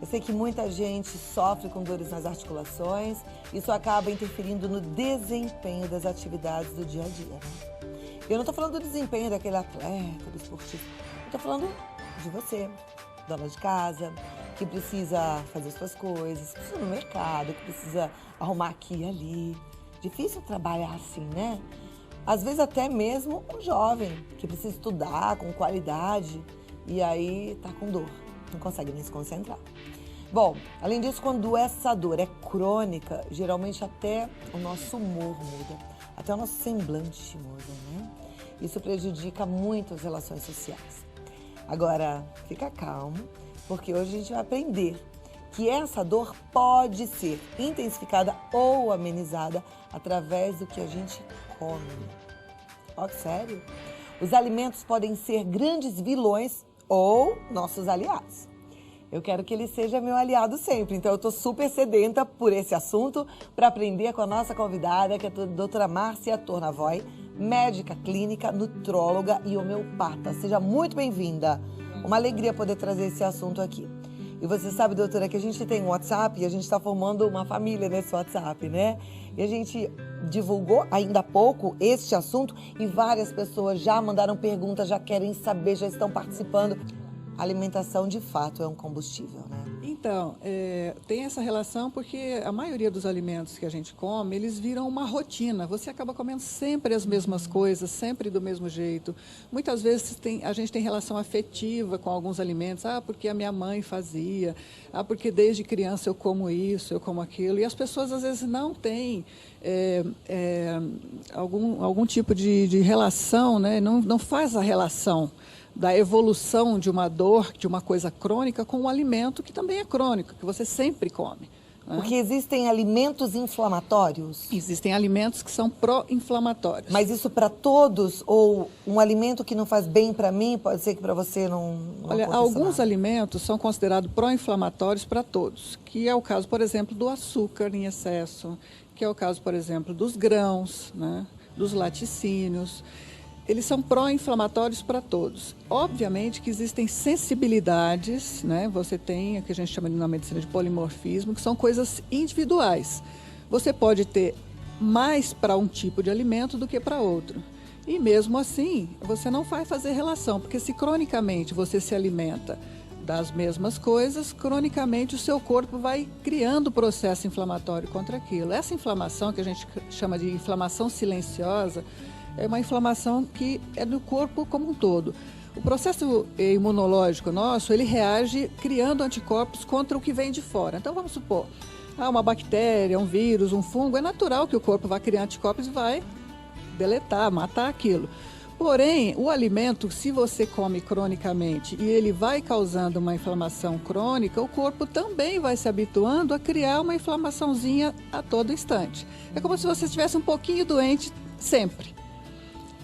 Eu sei que muita gente sofre com dores nas articulações, isso acaba interferindo no desempenho das atividades do dia a dia, né? Eu não estou falando do desempenho daquele atleta, do esportista, eu estou falando de você, dona de casa, que precisa fazer suas coisas, que precisa ir no mercado, que precisa arrumar aqui e ali. Difícil trabalhar assim, né? Às vezes até mesmo um jovem que precisa estudar com qualidade e aí tá com dor, não consegue nem se concentrar. Bom, além disso, quando essa dor é crônica, geralmente até o nosso humor muda, até o nosso semblante muda, né? Isso prejudica muito as relações sociais. Agora, fica calmo, porque hoje a gente vai aprender que essa dor pode ser intensificada ou amenizada através do que a gente come. Ó, sério? Os alimentos podem ser grandes vilões ou nossos aliados. Eu quero que ele seja meu aliado sempre, então eu estou super sedenta por esse assunto para aprender com a nossa convidada, que é a doutora Márcia Tornavoy, médica clínica, nutróloga e homeopata. Seja muito bem-vinda. Uma alegria poder trazer esse assunto aqui. E você sabe, doutora, que a gente tem um WhatsApp e a gente está formando uma família nesse WhatsApp, né? E a gente divulgou ainda há pouco este assunto e várias pessoas já mandaram perguntas, já querem saber, já estão participando. A alimentação, de fato, é um combustível, né? Então, tem essa relação porque a maioria dos alimentos que a gente come, eles viram uma rotina. Você acaba comendo sempre as mesmas coisas, sempre do mesmo jeito. Muitas vezes a gente tem relação afetiva com alguns alimentos. Ah, porque a minha mãe fazia. Ah, porque desde criança eu como isso, eu como aquilo. E as pessoas, às vezes, não têm algum tipo de relação, né? Não faz a relação da evolução de uma dor, de uma coisa crônica, com um alimento que também é crônico, que você sempre come. Né? Porque existem alimentos inflamatórios? Existem alimentos que são pró-inflamatórios. Mas isso para todos? Ou um alimento que não faz bem para mim, pode ser que para você não Olha, aconteça alguns nada? alimentos são considerados pró-inflamatórios para todos, que é o caso, por exemplo, do açúcar em excesso, que é o caso, por exemplo, dos grãos, né? Dos laticínios. Eles são pró-inflamatórios para todos. Obviamente que existem sensibilidades, né? Você tem o que a gente chama na medicina de polimorfismo, que são coisas individuais. Você pode ter mais para um tipo de alimento do que para outro. E mesmo assim, você não vai fazer relação, porque se cronicamente você se alimenta das mesmas coisas, cronicamente o seu corpo vai criando processo inflamatório contra aquilo. Essa inflamação, que a gente chama de inflamação silenciosa, é uma inflamação que é do corpo como um todo. O processo imunológico nosso, ele reage criando anticorpos contra o que vem de fora. Então, vamos supor, uma bactéria, um vírus, um fungo, é natural que o corpo vá criar anticorpos e vai deletar, matar aquilo. Porém, o alimento, se você come cronicamente e ele vai causando uma inflamação crônica, o corpo também vai se habituando a criar uma inflamaçãozinha a todo instante. É como se você estivesse um pouquinho doente sempre.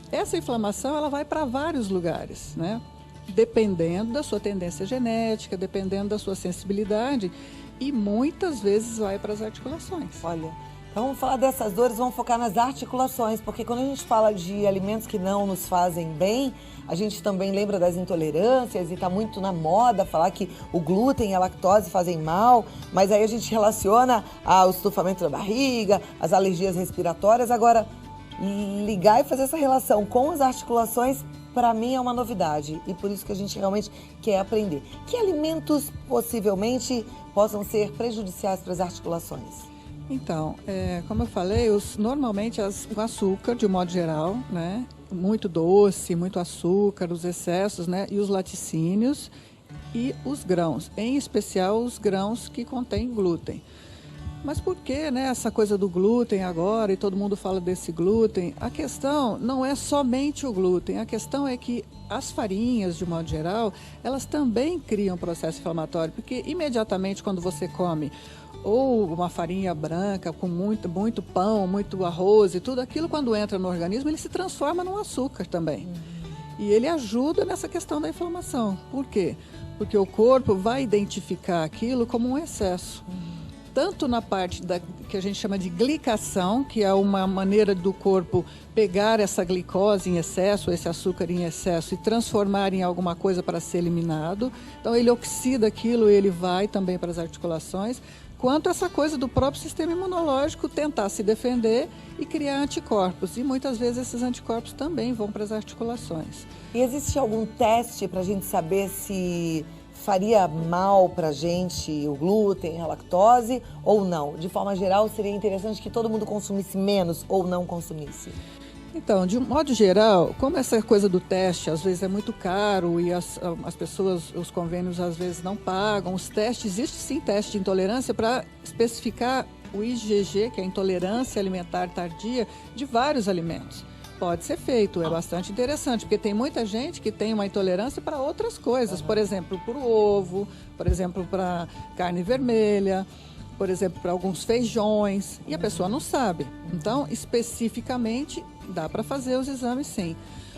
Essa inflamação, ela vai para vários lugares, né? Dependendo da sua tendência genética, dependendo da sua sensibilidade, e muitas vezes vai para as articulações. Olha, então vamos falar dessas dores, vamos focar nas articulações, porque quando a gente fala de alimentos que não nos fazem bem, a gente também lembra das intolerâncias e está muito na moda falar que o glúten e a lactose fazem mal, mas aí a gente relaciona ao estufamento da barriga, as alergias respiratórias. Agora, ligar e fazer essa relação com as articulações, para mim é uma novidade e por isso que a gente realmente quer aprender. Que alimentos possivelmente possam ser prejudiciais para as articulações? Então, como eu falei, normalmente o açúcar, de um modo geral, né? Muito doce, muito açúcar, os excessos, né? E os laticínios e os grãos, em especial os grãos que contêm glúten. Mas por que, né, essa coisa do glúten agora, e todo mundo fala desse glúten? A questão não é somente o glúten, a questão é que as farinhas, de modo geral, elas também criam processo inflamatório, porque imediatamente quando você come ou uma farinha branca com muito pão, muito arroz e tudo aquilo, quando entra no organismo, ele se transforma num açúcar também. E ele ajuda nessa questão da inflamação. Por quê? Porque o corpo vai identificar aquilo como um excesso. tanto na parte que a gente chama de glicação, que é uma maneira do corpo pegar essa glicose em excesso, esse açúcar em excesso e transformar em alguma coisa para ser eliminado. Então ele oxida aquilo e ele vai também para as articulações, quanto essa coisa do próprio sistema imunológico tentar se defender e criar anticorpos. E muitas vezes esses anticorpos também vão para as articulações. E existe algum teste para a gente saber se faria mal para a gente o glúten, a lactose ou não? De forma geral, seria interessante que todo mundo consumisse menos ou não consumisse? Então, de um modo geral, como essa coisa do teste às vezes é muito caro e as pessoas, os convênios às vezes não pagam, os testes, existe sim teste de intolerância para especificar o IgG, que é a intolerância alimentar tardia, de vários alimentos. Pode ser feito, é bastante interessante, porque tem muita gente que tem uma intolerância para outras coisas, por exemplo, para o ovo, por exemplo, para carne vermelha, por exemplo, para alguns feijões, e a pessoa não sabe. Então, especificamente, dá para fazer os exames sim.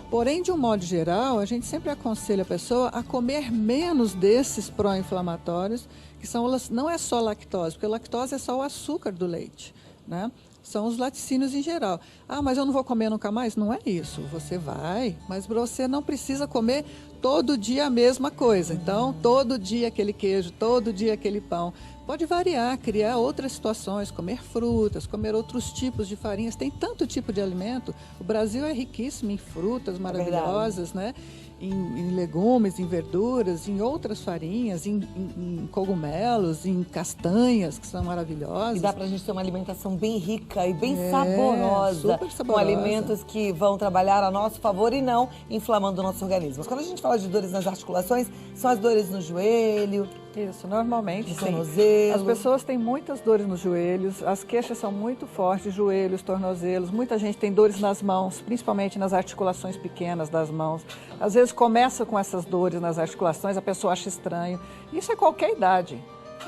Porém, de um modo geral, a gente sempre aconselha a pessoa a comer menos desses pró-inflamatórios, que são, não é só lactose, porque a lactose é só o açúcar do leite, né? São os laticínios em geral. Ah, mas eu não vou comer nunca mais? Não é isso. Você vai, mas você não precisa comer todo dia a mesma coisa. Então, todo dia aquele queijo, todo dia aquele pão. Pode variar, criar outras situações, comer frutas, comer outros tipos de farinhas. Tem tanto tipo de alimento. O Brasil é riquíssimo em frutas maravilhosas, né? Em legumes, em verduras, em outras farinhas, em cogumelos, em castanhas, que são maravilhosas. E dá pra gente ter uma alimentação bem rica e bem saborosa, super saborosa, com alimentos que vão trabalhar a nosso favor e não inflamando o nosso organismo. Quando a gente fala de dores nas articulações, são as dores no joelho, isso, normalmente, no sim. tornozelo. As pessoas têm muitas dores nos joelhos, as queixas são muito fortes, joelhos, tornozelos. Muita gente tem dores nas mãos, principalmente nas articulações pequenas das mãos. Às vezes começa com essas dores nas articulações, a pessoa acha estranho. Isso é qualquer idade.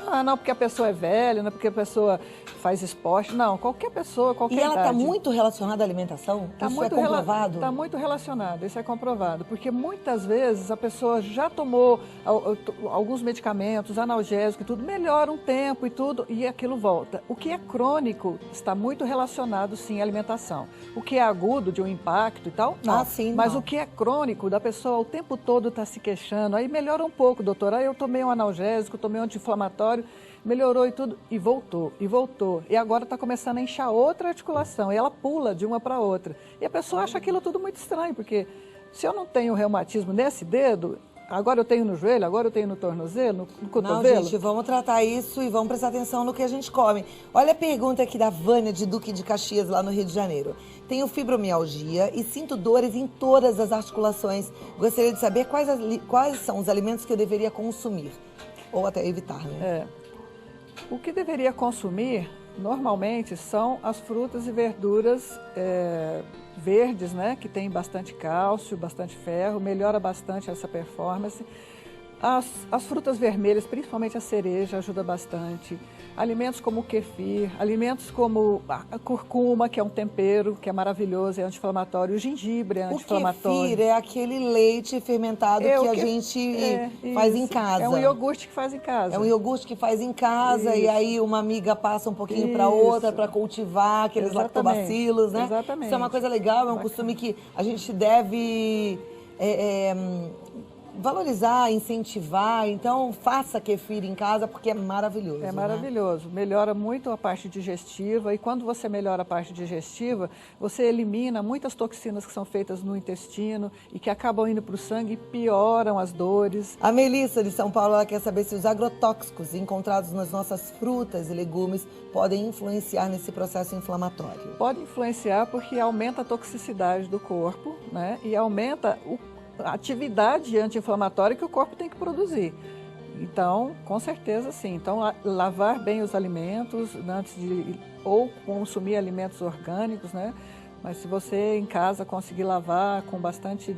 Ah, não porque a pessoa é velha, não porque a pessoa faz esporte. Não, qualquer pessoa, qualquer idade. E ela está muito relacionada à alimentação? Isso é comprovado? Está muito relacionado, isso é comprovado. Porque muitas vezes a pessoa já tomou alguns medicamentos, analgésicos e tudo, melhora um tempo e tudo, e aquilo volta. O que é crônico está muito relacionado, sim, à alimentação. O que é agudo, de um impacto e tal, não. Ah, sim, mas não. o que é crônico, da pessoa o tempo todo está se queixando, aí melhora um pouco, doutor. Aí eu tomei um analgésico, tomei um anti-inflamatório, melhorou e tudo, e voltou, e voltou. E agora está começando a inchar outra articulação, e ela pula de uma para outra. E a pessoa acha aquilo tudo muito estranho, porque se eu não tenho reumatismo nesse dedo, agora eu tenho no joelho, agora eu tenho no tornozelo, no cotovelo. Não, gente, vamos tratar isso e vamos prestar atenção no que a gente come. Olha a pergunta aqui da Vânia, de Duque de Caxias, lá no Rio de Janeiro. Tenho fibromialgia e sinto dores em todas as articulações. Gostaria de saber quais são os alimentos que eu deveria consumir, ou até evitar, né? O que deveria consumir, normalmente, são as frutas e verduras verdes, né? Que tem bastante cálcio, bastante ferro, melhora bastante essa performance. As frutas vermelhas, principalmente a cereja, ajuda bastante. Alimentos como o kefir, alimentos como a curcuma, que é um tempero, que é maravilhoso, é anti-inflamatório. O gengibre é anti-inflamatório. O kefir é aquele leite fermentado que a gente faz em casa. É um iogurte que faz em casa. É um iogurte que faz em casa e aí uma amiga passa um pouquinho para outra para cultivar aqueles lactobacilos, né? Exatamente. Isso é uma coisa legal, é um costume que a gente deve valorizar, incentivar. Então, faça kefir em casa porque é maravilhoso. É maravilhoso. Né? Melhora muito a parte digestiva e quando você melhora a parte digestiva, você elimina muitas toxinas que são feitas no intestino e que acabam indo para o sangue e pioram as dores. A Melissa de São Paulo, ela quer saber se os agrotóxicos encontrados nas nossas frutas e legumes podem influenciar nesse processo inflamatório. Pode influenciar porque aumenta a toxicidade do corpo, né? E aumenta a atividade anti-inflamatória que o corpo tem que produzir. Então, com certeza sim. Então, lavar bem os alimentos antes de ou consumir alimentos orgânicos, né? Mas se você em casa conseguir lavar com bastante,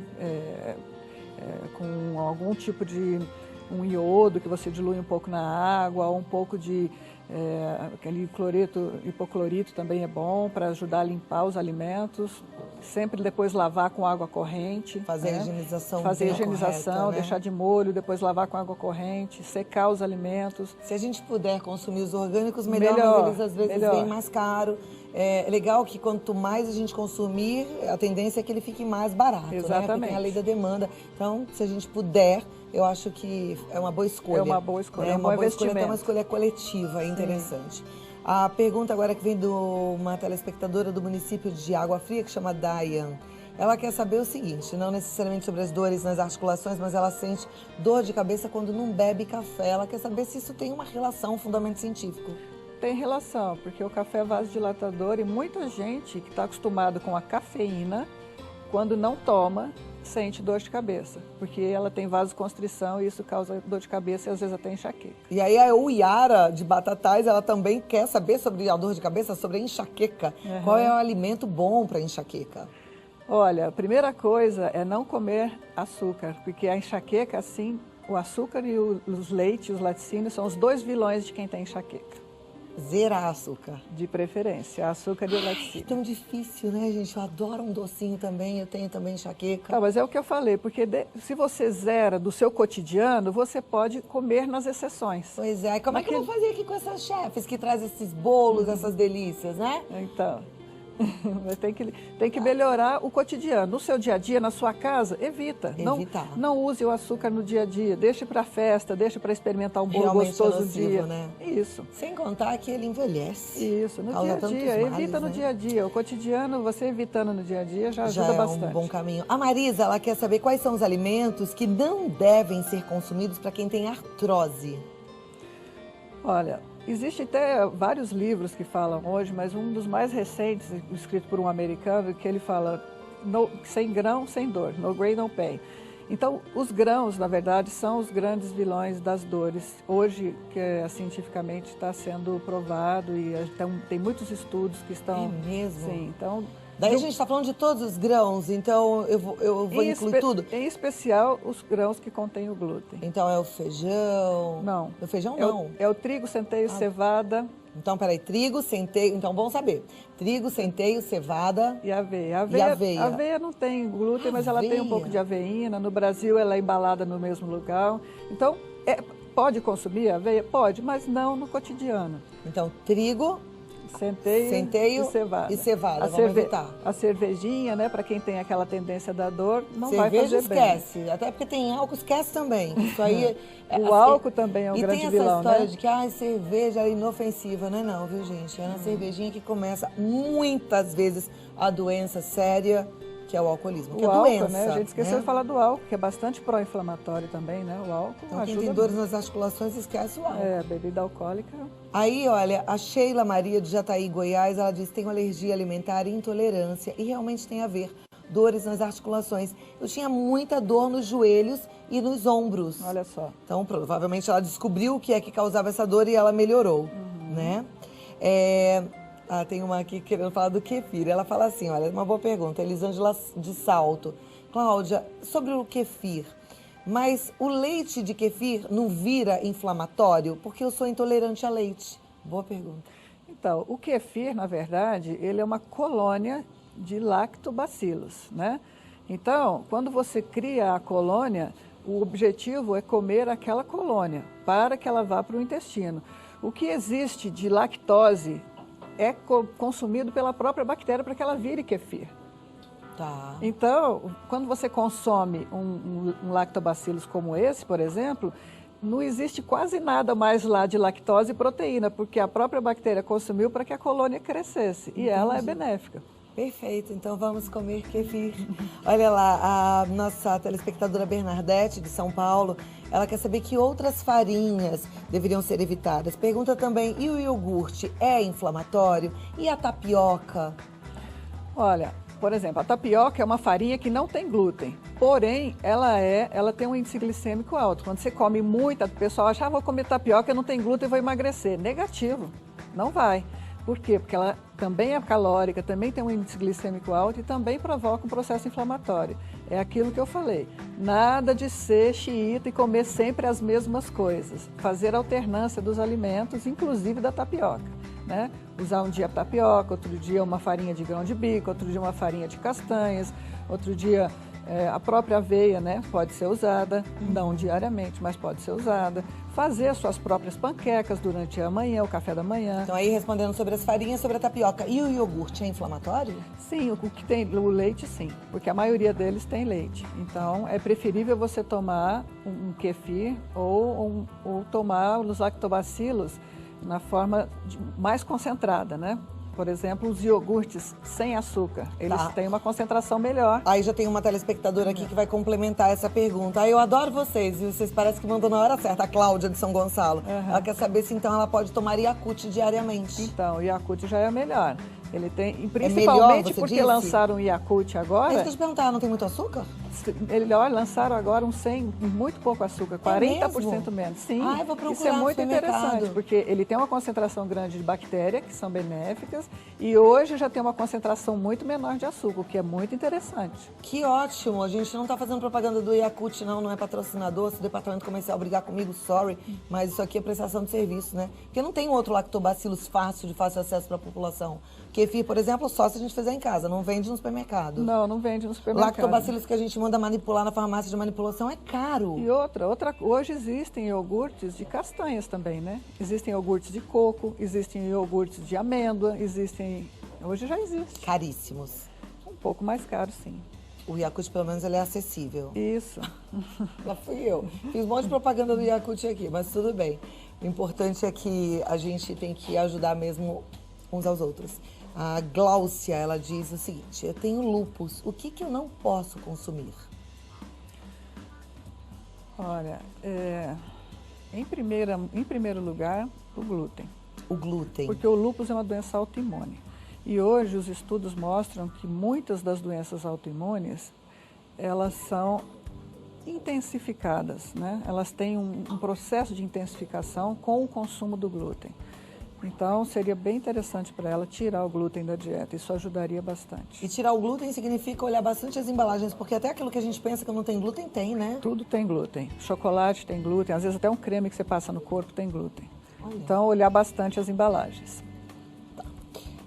com algum tipo de um iodo que você dilui um pouco na água, ou um pouco de aquele cloreto, hipoclorito também é bom para ajudar a limpar os alimentos. Sempre depois lavar com água corrente. Fazer a higienização. Fazer a higienização, correta, né? deixar de molho, depois lavar com água corrente, secar os alimentos. Se a gente puder consumir os orgânicos, melhor. Mas eles às vezes vêm mais caro. É legal que quanto mais a gente consumir, a tendência é que ele fique mais barato. Exatamente. Né? Porque tem a lei da demanda. Então, se a gente puder, eu acho que é uma boa escolha. É uma boa escolha, é um bom boa escolha, investimento. é uma escolha coletiva, é interessante. A pergunta agora que vem de uma telespectadora do município de Água Fria, que chama Dayan. Ela quer saber o seguinte, não necessariamente sobre as dores nas articulações, mas ela sente dor de cabeça quando não bebe café. Ela quer saber se isso tem uma relação, um fundamento científico. Tem relação, porque o café é vasodilatador e muita gente que está acostumada com a cafeína, quando não toma, sente dor de cabeça, porque ela tem vasoconstrição e isso causa dor de cabeça e às vezes até enxaqueca. E aí a Uyara de Batatais, ela também quer saber sobre a dor de cabeça, sobre a enxaqueca. Qual é o alimento bom para enxaqueca? Olha, a primeira coisa é não comer açúcar, porque a enxaqueca, assim, o açúcar e os leite, os laticínios, são os dois vilões de quem tem enxaqueca. Zerar açúcar. De preferência, açúcar e o laticínio. É tão difícil, né, gente? Eu adoro um docinho também, eu tenho também enxaqueca. Tá, mas é o que eu falei, porque se você zera do seu cotidiano, você pode comer nas exceções. Pois é, como é que eu vou fazer aqui com essas chefes que trazem esses bolos, essas delícias, né? Então, tem que melhorar o cotidiano. No seu dia a dia, na sua casa, evita. Não use o açúcar no dia a dia. Deixe para festa, deixe para experimentar um bolo realmente gostoso no nocivo, dia. Né? Isso. Sem contar que ele envelhece. Isso, no dia a dia. Evita no dia a dia. O cotidiano, você evitando no dia a dia, já ajuda bastante. Já é um bom caminho. A Marisa, ela quer saber quais são os alimentos que não devem ser consumidos para quem tem artrose. Olha, existem até vários livros que falam hoje, mas um dos mais recentes, escrito por um americano, que ele fala sem grão, sem dor, no grain, no pain. Então, os grãos, na verdade, são os grandes vilões das dores. Hoje, que cientificamente está sendo provado e tem muitos estudos que estão... É mesmo? Sim, então... Daí a gente está falando de todos os grãos, então eu vou incluir tudo? Em especial os grãos que contêm o glúten. Então é o feijão? Não. O feijão não? É o trigo, centeio, cevada. Então, peraí, trigo, centeio, então bom saber. Trigo, centeio, cevada e aveia. A aveia não tem glúten, mas ela tem um pouco de aveína. No Brasil ela é embalada no mesmo lugar. Então, pode consumir aveia? Pode, mas não no cotidiano. Então, trigo... Centeio e cevada, vamos evitar. A cervejinha, né, para quem tem aquela tendência da dor, não vai fazer bem. Esquece, até porque tem álcool, esquece também. Isso aí o álcool também é um grande vilão, né? E tem essa história de que cerveja é inofensiva, não é não, viu, gente? É na cervejinha que começa muitas vezes a doença séria, que é o alcoolismo, que é a doença. Né? A gente esqueceu de falar do álcool, que é bastante pró-inflamatório também, né? O álcool então, ajuda. Quem tem dores nas articulações, esquece o álcool. Bebida alcoólica. Aí, olha, a Sheila Maria de Jataí, Goiás, ela diz que tem alergia alimentar e intolerância e realmente tem a ver. Dores nas articulações. Eu tinha muita dor nos joelhos e nos ombros. Olha só. Então, provavelmente ela descobriu o que é que causava essa dor e ela melhorou, né? Tem uma aqui querendo falar do kefir. Ela fala assim, olha, uma boa pergunta. Elisângela de Salto. Cláudia, sobre o kefir. Mas o leite de kefir não vira inflamatório? Porque eu sou intolerante a leite. Boa pergunta. Então, o kefir, na verdade, ele é uma colônia de lactobacilos, né? Então, quando você cria a colônia, o objetivo é comer aquela colônia para que ela vá para o intestino. O que existe de lactose é consumido pela própria bactéria para que ela vire kefir. Tá. Então, quando você consome um lactobacillus como esse, por exemplo, não existe quase nada mais lá de lactose e proteína, porque a própria bactéria consumiu para que a colônia crescesse. E ela é benéfica. Perfeito, então vamos comer kefir. Olha lá, a nossa telespectadora Bernadette, de São Paulo, ela quer saber que outras farinhas deveriam ser evitadas. Pergunta também, e o iogurte é inflamatório? E a tapioca? Olha, por exemplo, a tapioca é uma farinha que não tem glúten, porém, ela tem um índice glicêmico alto. Quando você come muita, o pessoal acha, vou comer tapioca, não tem glúten, vou emagrecer. Negativo, não vai. Por quê? Porque ela também é calórica, também tem um índice glicêmico alto e também provoca um processo inflamatório. É aquilo que eu falei. Nada de ser xiita e comer sempre as mesmas coisas. Fazer alternância dos alimentos, inclusive da tapioca, né? Usar um dia tapioca, outro dia uma farinha de grão de bico, outro dia uma farinha de castanhas, outro dia a própria aveia, né? Pode ser usada, não diariamente, mas pode ser usada. Fazer as suas próprias panquecas durante a manhã, o café da manhã. Então aí respondendo sobre as farinhas, sobre a tapioca. E o iogurte é inflamatório? Sim, o que tem o leite, sim, porque a maioria deles tem leite. Então é preferível você tomar um kefir ou tomar os lactobacilos na forma mais concentrada, né? Por exemplo, os iogurtes sem açúcar, eles têm uma concentração melhor. Aí já tem uma telespectadora aqui que vai complementar essa pergunta. Eu adoro vocês, e vocês parecem que mandam na hora certa, a Cláudia de São Gonçalo. Ela quer saber se então ela pode tomar Yakult diariamente. Então, o Yakult já é melhor. Ele tem, e melhor, principalmente porque disse? Lançaram o Yakult agora. Deixa eu te perguntar, não tem muito açúcar? Lançaram agora um sem muito pouco açúcar, 40% menos. Sim, eu vou procurar isso é muito interessante, porque ele tem uma concentração grande de bactérias, que são benéficas, e hoje já tem uma concentração muito menor de açúcar, o que é muito interessante. Que ótimo! A gente não está fazendo propaganda do Yakult, não é patrocinador. Se o departamento comercial brigar comigo, sorry, mas isso aqui é prestação de serviço, né? Porque não tem outro lactobacilos fácil, de fácil acesso para a população. Kefir, por exemplo, só se a gente fizer em casa, não vende no supermercado. Não vende no supermercado. Lactobacilos que a gente manda manipular na farmácia de manipulação é caro. E hoje existem iogurtes de castanhas também, né? Existem iogurtes de coco, existem iogurtes de amêndoa, hoje já existe. Caríssimos. Um pouco mais caro, sim. O Yakult, pelo menos, ele é acessível. Isso. Lá fui eu. Fiz um monte de propaganda do Yakult aqui, mas tudo bem. O importante é que a gente tem que ajudar mesmo uns aos outros. A Gláucia, ela diz o seguinte: eu tenho lúpus, o que eu não posso consumir? Olha, em primeiro lugar, o glúten. O glúten. Porque o lúpus é uma doença autoimune. E hoje os estudos mostram que muitas das doenças autoimunes, elas são intensificadas, né? Elas têm um processo de intensificação com o consumo do glúten. Então, seria bem interessante para ela tirar o glúten da dieta. Isso ajudaria bastante. E tirar o glúten significa olhar bastante as embalagens, porque até aquilo que a gente pensa que não tem glúten, tem, né? Tudo tem glúten. Chocolate tem glúten, às vezes até um creme que você passa no corpo tem glúten. Olha. Então, olhar bastante as embalagens.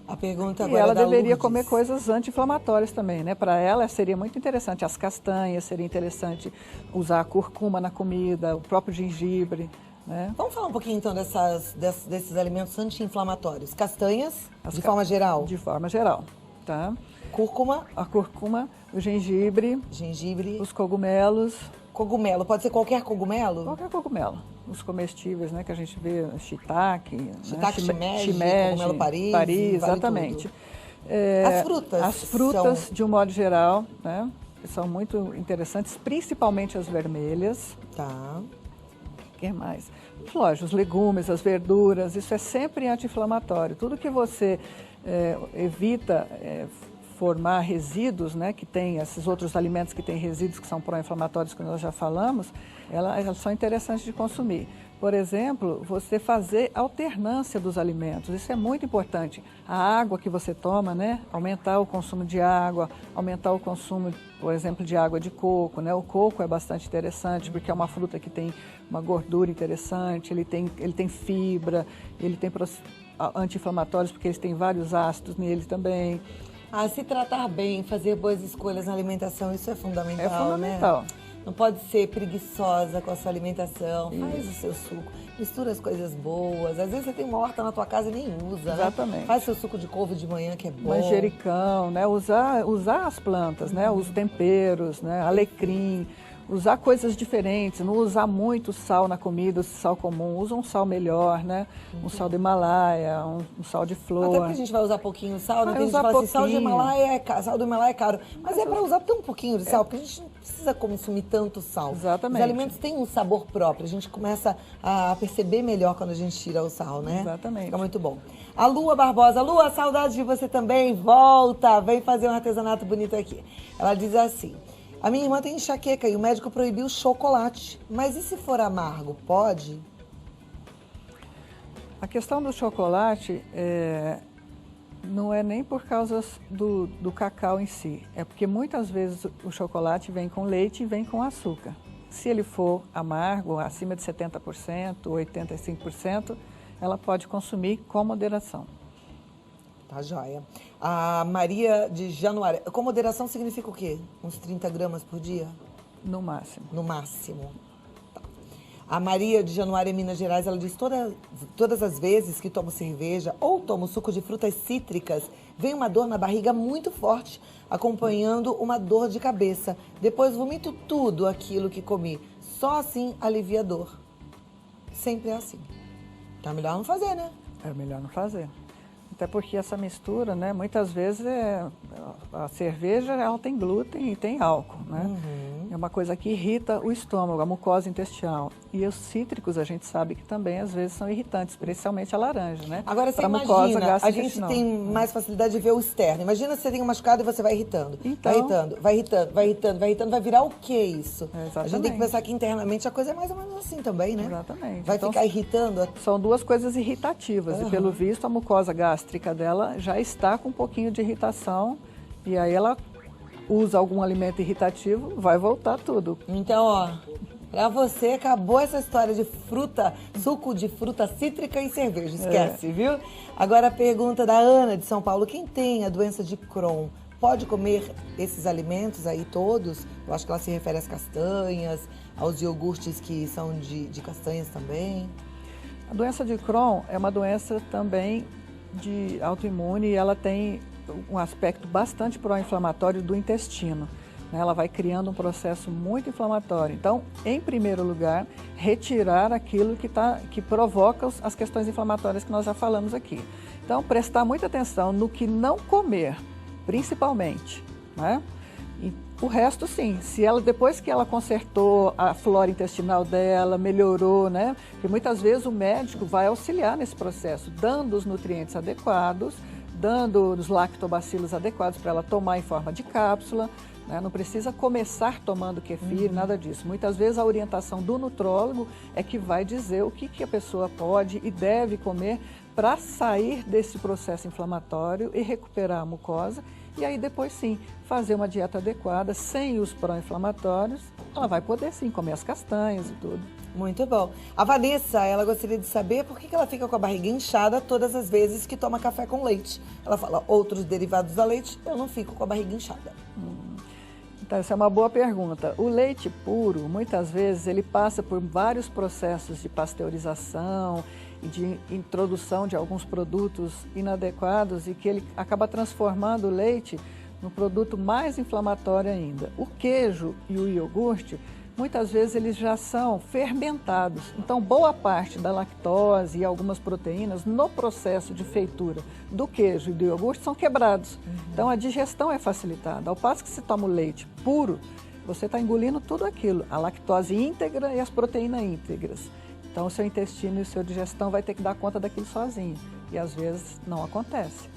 A pergunta agora e ela é da deveria Lourdes. comer coisas anti-inflamatórias também, né? Para ela seria muito interessante as castanhas, seria interessante usar a curcuma na comida, o próprio gengibre. Né? Vamos falar um pouquinho então desses alimentos anti-inflamatórios. Castanhas, de forma geral? De forma geral, tá? Cúrcuma? A curcuma, o gengibre, os cogumelos. Cogumelo, pode ser qualquer cogumelo? Qualquer cogumelo. Os comestíveis, né, que a gente vê, shiitake, shimeji, cogumelo Paris, exatamente. As frutas? As frutas, de um modo geral, né, são muito interessantes, principalmente as vermelhas. Tá. O que mais? Lógico, os legumes, as verduras, isso é sempre anti-inflamatório. Tudo que você evita formar resíduos, né, que tem esses outros alimentos que têm resíduos que são pró-inflamatórios, que nós já falamos, elas são interessantes de consumir. Por exemplo, você fazer alternância dos alimentos, isso é muito importante. A água que você toma, né, aumentar o consumo de água, aumentar o consumo, por exemplo, de água de coco, né? O coco é bastante interessante porque é uma fruta que tem uma gordura interessante, ele tem fibra, ele tem anti-inflamatórios porque eles têm vários ácidos nele também. Se tratar bem, fazer boas escolhas na alimentação, isso é fundamental, É fundamental. Né? Não pode ser preguiçosa com a sua alimentação. Faz o seu suco, mistura as coisas boas. Às vezes você tem uma horta na tua casa e nem usa, exatamente, né? Faz seu suco de couve de manhã, que é bom. Manjericão, né? Usar as plantas, né? Os temperos, né? Alecrim. Usar coisas diferentes, não usar muito sal na comida, sal comum. Usa um sal melhor, né? Um sal do Himalaia, um sal de flor. Até porque a gente vai usar pouquinho sal, né? Tem gente que usar fala assim, sal do Himalaia é caro. Mas é para usar tão pouquinho de sal, porque a gente não precisa consumir tanto sal. Exatamente. Os alimentos têm um sabor próprio, a gente começa a perceber melhor quando a gente tira o sal, né? Exatamente. Fica muito bom. A Lua Barbosa. Lua, saudade de você também. Volta, vem fazer um artesanato bonito aqui. Ela diz assim: a minha irmã tem enxaqueca e o médico proibiu o chocolate. Mas e se for amargo, pode? A questão do chocolate, Não é nem por causa do cacau em si, é porque muitas vezes o chocolate vem com leite e vem com açúcar. Se ele for amargo, acima de 70%, 85%, ela pode consumir com moderação. Tá joia. A Maria de Januária, com moderação significa o quê? Uns 30 gramas por dia? No máximo. No máximo. Tá. A Maria de Januária, em Minas Gerais, ela diz: todas as vezes que tomo cerveja ou tomo suco de frutas cítricas, vem uma dor na barriga muito forte, acompanhando uma dor de cabeça. Depois vomito tudo aquilo que comi. Só assim alivia a dor. Sempre é assim. Então é melhor não fazer, né? É melhor não fazer. Até porque essa mistura, né, muitas vezes a cerveja ela tem glúten e tem álcool, né? É uma coisa que irrita o estômago, a mucosa intestinal. E os cítricos a gente sabe que também às vezes são irritantes, especialmente a laranja, né? Agora você imagina, a gente tem mais facilidade de ver o externo. Imagina se você tem um machucado e você vai irritando. Então, vai virar o que isso? Exatamente. A gente tem que pensar que internamente a coisa é mais ou menos assim também, né? Exatamente. Vai então, ficar irritando. São duas coisas irritativas e pelo visto a mucosa gástrica dela já está com um pouquinho de irritação e aí ela usa algum alimento irritativo, vai voltar tudo. Então, ó, pra você acabou essa história de fruta, suco de fruta cítrica e cerveja, esquece, viu? Agora a pergunta da Ana de São Paulo: quem tem a doença de Crohn pode comer esses alimentos aí todos? Eu acho que ela se refere às castanhas, aos iogurtes que são de castanhas também. A doença de Crohn é uma doença também de autoimune e ela tem um aspecto bastante pró-inflamatório do intestino. Ela vai criando um processo muito inflamatório. Então, em primeiro lugar, retirar aquilo que provoca as questões inflamatórias que nós já falamos aqui. Então, prestar muita atenção no que não comer, principalmente, né? E o resto, sim. Se ela, depois que ela consertou a flora intestinal dela, melhorou, né? Porque muitas vezes o médico vai auxiliar nesse processo, dando os nutrientes adequados, dando os lactobacilos adequados para ela tomar em forma de cápsula, né? Não precisa começar tomando kefir, nada disso. Muitas vezes a orientação do nutrólogo é que vai dizer o que a pessoa pode e deve comer para sair desse processo inflamatório e recuperar a mucosa. E aí depois sim, fazer uma dieta adequada, sem os pró-inflamatórios, ela vai poder sim comer as castanhas e tudo. Muito bom. A Vanessa, ela gostaria de saber por que ela fica com a barriga inchada todas as vezes que toma café com leite. Ela fala: outros derivados da leite, eu não fico com a barriga inchada. Então, essa é uma boa pergunta. O leite puro, muitas vezes, ele passa por vários processos de pasteurização e de introdução de alguns produtos inadequados e que ele acaba transformando o leite no produto mais inflamatório ainda. O queijo e o iogurte, muitas vezes eles já são fermentados. Então, boa parte da lactose e algumas proteínas no processo de feitura do queijo e do iogurte são quebrados. Então, a digestão é facilitada. Ao passo que se toma o leite puro, você está engolindo tudo aquilo, a lactose íntegra e as proteínas íntegras. Então, o seu intestino e a sua digestão vai ter que dar conta daquilo sozinho. E, às vezes, não acontece.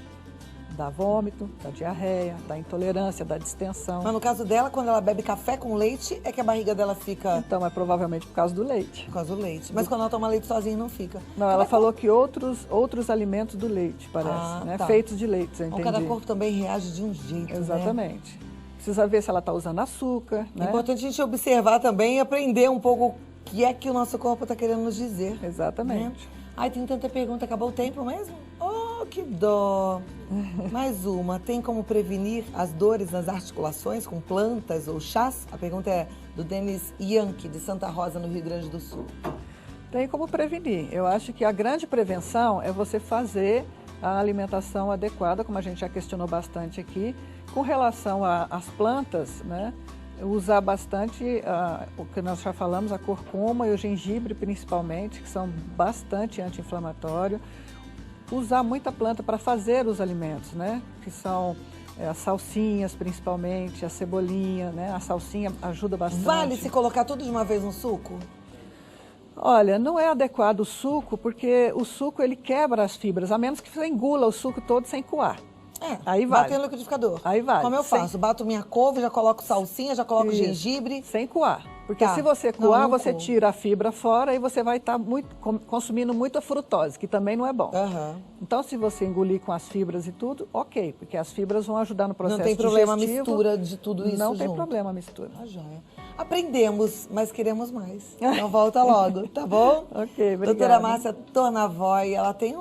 Dá vômito, dá diarreia, dá intolerância, dá distensão. Mas no caso dela, quando ela bebe café com leite, é que a barriga dela fica... Então, é provavelmente por causa do leite. Por causa do leite. Mas quando ela toma leite sozinha, não fica. Não, ela falou que outros alimentos do leite, parece, né? Tá. Feitos de leite, eu entendi. Então, cada corpo também reage de um jeito, Exatamente. Né? Precisa ver se ela está usando açúcar, né? É importante a gente observar também e aprender um pouco o que é que o nosso corpo está querendo nos dizer. Exatamente. Né? Ai, tem tanta pergunta. Acabou o tempo mesmo? Oh, que dó. Mais uma. Tem como prevenir as dores nas articulações com plantas ou chás? A pergunta é do Denis Yankee, de Santa Rosa, no Rio Grande do Sul. Tem como prevenir. Eu acho que a grande prevenção é você fazer a alimentação adequada, como a gente já questionou bastante aqui, com relação às plantas, né? Usar bastante o que nós já falamos, a curcuma e o gengibre principalmente, que são bastante anti-inflamatórios. Usar muita planta para fazer os alimentos, né? Que são as salsinhas principalmente, a cebolinha, né? A salsinha ajuda bastante. Vale se colocar tudo de uma vez no suco? Olha, não é adequado o suco, porque o suco ele quebra as fibras, a menos que você engula o suco todo sem coar. Aí vale. Bater no liquidificador. Aí vale. Como eu faço? Bato minha couve, já coloco salsinha, já coloco gengibre. Sem coar. Porque Tá. se você Não, coar, não você como. tira a fibra fora e você vai estar consumindo muita frutose, que também não é bom. Aham. Então, se você engolir com as fibras e tudo, ok, porque as fibras vão ajudar no processo Não tem problema a digestivo. mistura de tudo isso Não tem junto. problema a mistura. Tá joia. Aprendemos, mas queremos mais. Então volta logo, tá bom? Ok, obrigada. Doutora Márcia Tornavoy, ela tem